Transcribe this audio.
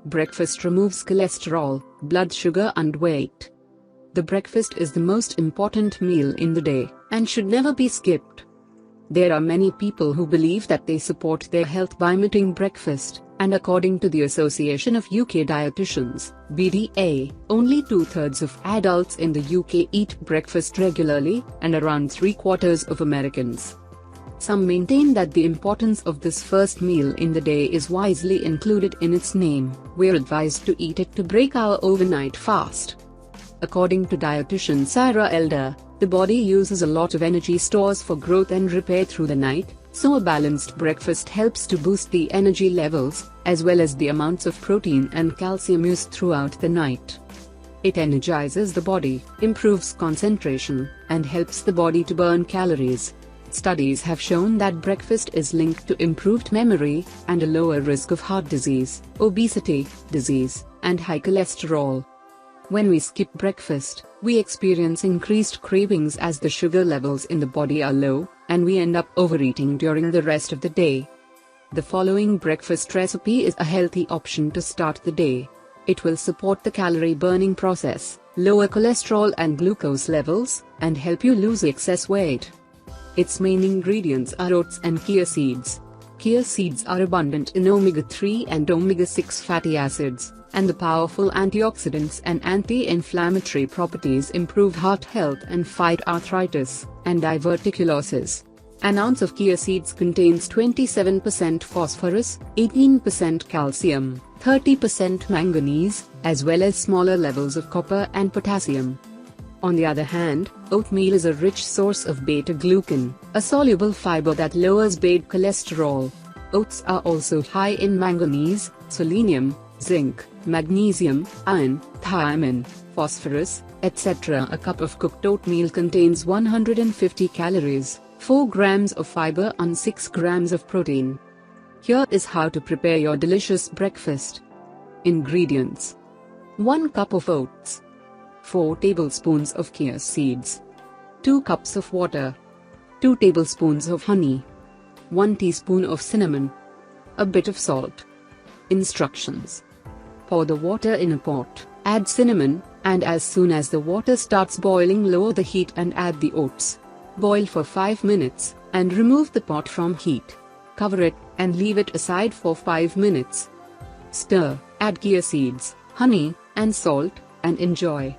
Breakfast removes cholesterol, blood sugar and weight. The breakfast is the most important meal in the day, and should never be skipped. There are many people who believe that they support their health by omitting breakfast, and according to the Association of UK Dietitians, BDA, only 2/3 of adults in the UK eat breakfast regularly, and around 3/4 of Americans. Some maintain that the importance of this first meal in the day is wisely included in its name. We're advised to eat it to break our overnight fast. According to dietitian Sarah Elder, the body uses a lot of energy stores for growth and repair through the night, so a balanced breakfast helps to boost the energy levels, as well as the amounts of protein and calcium used throughout the night. It energizes the body, improves concentration, and helps the body to burn calories. Studies have shown that breakfast is linked to improved memory, and a lower risk of heart disease, obesity, disease, and high cholesterol. When we skip breakfast, we experience increased cravings as the sugar levels in the body are low, and we end up overeating during the rest of the day. The following breakfast recipe is a healthy option to start the day. It will support the calorie burning process, lower cholesterol and glucose levels, and help you lose excess weight. Its main ingredients are oats and chia seeds. Chia seeds are abundant in omega-3 and omega-6 fatty acids, and the powerful antioxidants and anti-inflammatory properties improve heart health and fight arthritis and diverticulosis. An ounce of chia seeds contains 27% phosphorus, 18% calcium, 30% manganese, as well as smaller levels of copper and potassium. On the other hand, oatmeal is a rich source of beta-glucan, a soluble fiber that lowers bad cholesterol. Oats are also high in manganese, selenium, zinc, magnesium, iron, thiamine, phosphorus, etc. A cup of cooked oatmeal contains 150 calories, 4 grams of fiber and 6 grams of protein. Here is how to prepare your delicious breakfast. Ingredients: 1 cup of oats, 4 tablespoons of chia seeds, 2 cups of water, 2 tablespoons of honey, 1 teaspoon of cinnamon, a bit of salt. Instructions: pour the water in a pot, add cinnamon, and as soon as the water starts boiling, lower the heat and add the oats. Boil for 5 minutes, and remove the pot from heat. Cover it, and leave it aside for 5 minutes. Stir, add chia seeds, honey, and salt, and enjoy.